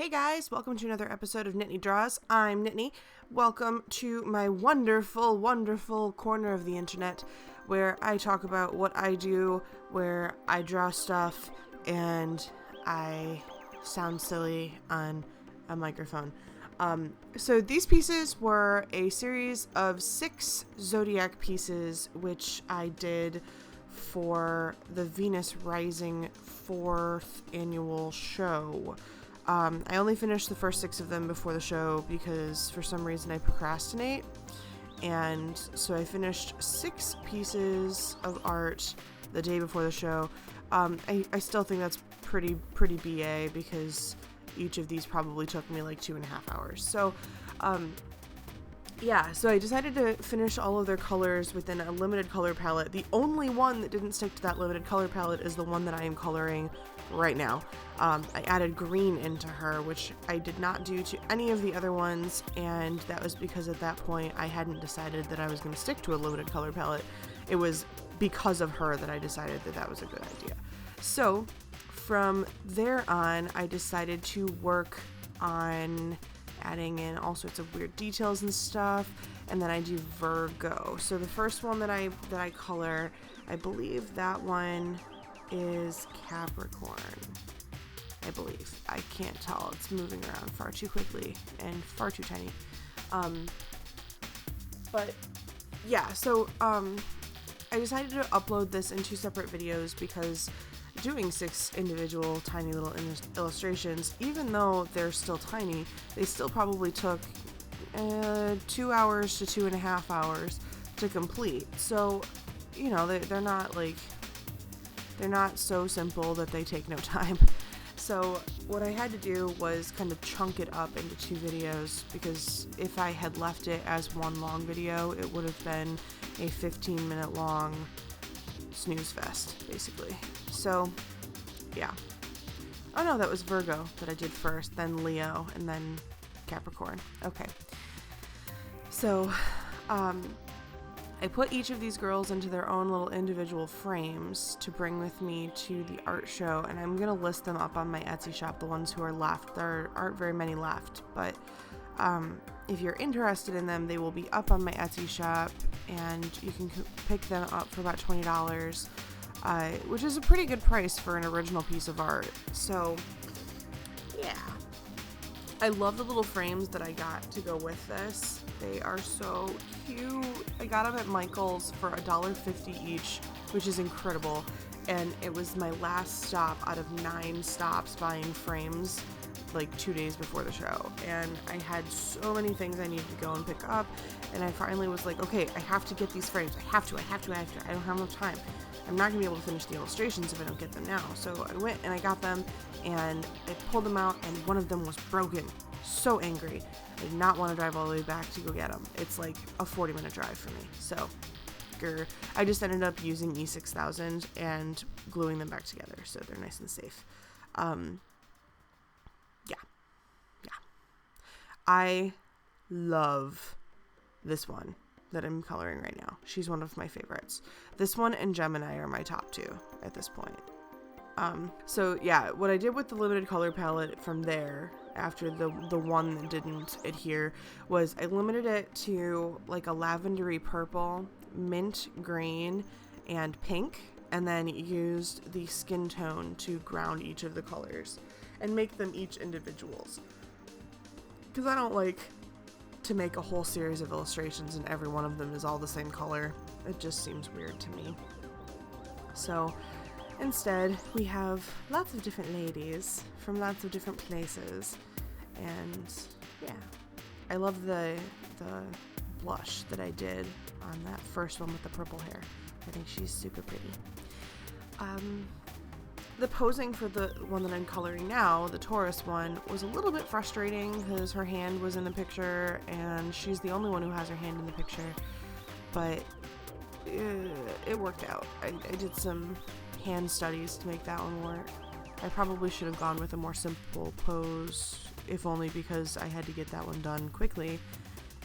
Hey guys, welcome to another episode of Nittani Draws. I'm Nittani. Welcome to my wonderful, wonderful corner of the internet where I talk about what I do, where I draw stuff, and I sound silly on a microphone. So these pieces were a series of 6 Zodiac pieces, which I did for the Venus Rising 4th annual show. I only finished the first 6 of them before the show because for some reason I procrastinate, and so I finished 6 pieces of art the day before the show. I still think that's pretty BA because each of these probably took me like 2.5 hours. So so I decided to finish all of their colors within a limited color palette. The only one that didn't stick to that limited color palette is the one that I am coloring right now. I added green into her, which I did not do to any of the other ones, and that was because at that point I hadn't decided that I was going to stick to a limited color palette. It was because of her that I decided that that was a good idea. So from there on, I decided to work on adding in all sorts of weird details and stuff, and then I do Virgo. So the first one that I color, I believe that one is Capricorn. I believe. I can't tell. It's moving around far too quickly and far too tiny. But yeah, so I decided to upload this in 2 separate videos because doing 6 individual tiny little illustrations, even though they're still tiny, they still probably took 2 hours to 2.5 hours to complete. So, you know, they're not so simple that they take no time. So what I had to do was kind of chunk it up into 2 videos, because if I had left it as one long video, it would have been a 15-minute long snooze fest, basically. So, yeah. Oh no, that was Virgo that I did first, then Leo, and then Capricorn. Okay. So, I put each of these girls into their own little individual frames to bring with me to the art show, and I'm going to list them up on my Etsy shop, the ones who are left. There aren't very many left, but if you're interested in them, they will be up on my Etsy shop, and you can pick them up for about $20, which is a pretty good price for an original piece of art. So, yeah. I love the little frames that I got to go with this. They are so cute. I got them at Michael's for $1.50 each, which is incredible. And it was my last stop out of 9 stops buying frames, like 2 days before the show. And I had so many things I needed to go and pick up. And I finally was like, okay, I have to get these frames. I have to. I don't have enough time. I'm not going to be able to finish the illustrations if I don't get them now. So I went and I got them, and I pulled them out, and one of them was broken. So angry. I did not want to drive all the way back to go get them. It's like a 40-minute drive for me. So I just ended up using E6000 and gluing them back together so they're nice and safe. Yeah. I love this one that I'm coloring right now. She's one of my favorites. This one and Gemini are my top 2 at this point. So yeah, what I did with the limited color palette from there, after the one that didn't adhere, was I limited it to like a lavendery purple, mint green, and pink, and then used the skin tone to ground each of the colors and make them each individuals. Because I don't like to make a whole series of illustrations and every one of them is all the same color. It just seems weird to me. So instead, we have lots of different ladies from lots of different places, and yeah, I love the blush that I did on that first one with the purple hair. I think she's super pretty. The posing for the one that I'm coloring now, the Taurus one, was a little bit frustrating because her hand was in the picture, and she's the only one who has her hand in the picture, but it worked out. I did some hand studies to make that one work. I probably should have gone with a more simple pose, if only because I had to get that one done quickly,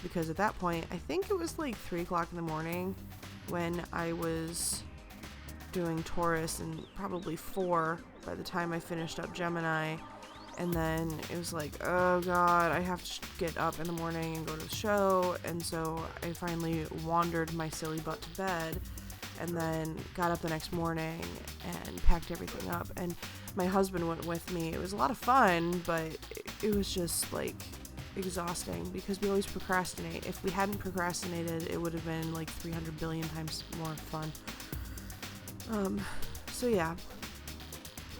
because at that point, I think it was like 3 o'clock in the morning when I was doing Taurus, and probably 4 by the time I finished up Gemini, And then it was like, oh god, I have to get up in the morning and go to the show. And so I finally wandered my silly butt to bed, and then got up the next morning and packed everything up. And my husband went with me. It was a lot of fun, but it was just like exhausting because we always procrastinate. If we hadn't procrastinated, it would have been like 300 billion times more fun. So yeah.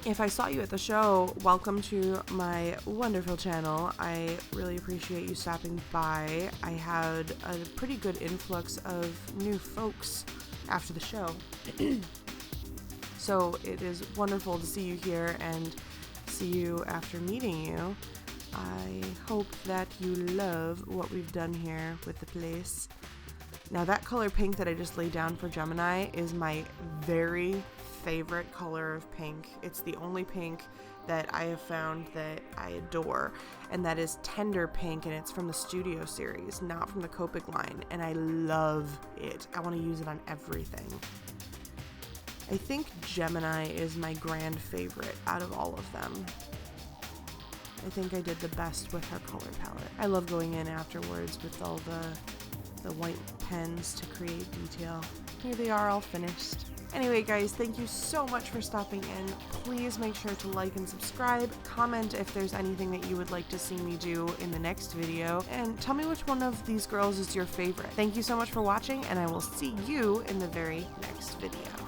If I saw you at the show, welcome to my wonderful channel. I really appreciate you stopping by. I had a pretty good influx of new folks after the show. So it is wonderful to see you here and see you after meeting you. I hope that you love what we've done here with the place. Now that color pink that I just laid down for Gemini is my very favorite color of pink. It's the only pink that I have found that I adore, and that is Tender Pink, and it's from the Studio series, not from the Copic line, and I love it. I want to use it on everything. I think Gemini is my grand favorite out of all of them. I think I did the best with her color palette. I love going in afterwards with all the white pens to create detail. Here they are all finished. Anyway guys, thank you so much for stopping in. Please make sure to like and subscribe, comment if there's anything that you would like to see me do in the next video, and tell me which one of these girls is your favorite. Thank you so much for watching, and I will see you in the very next video.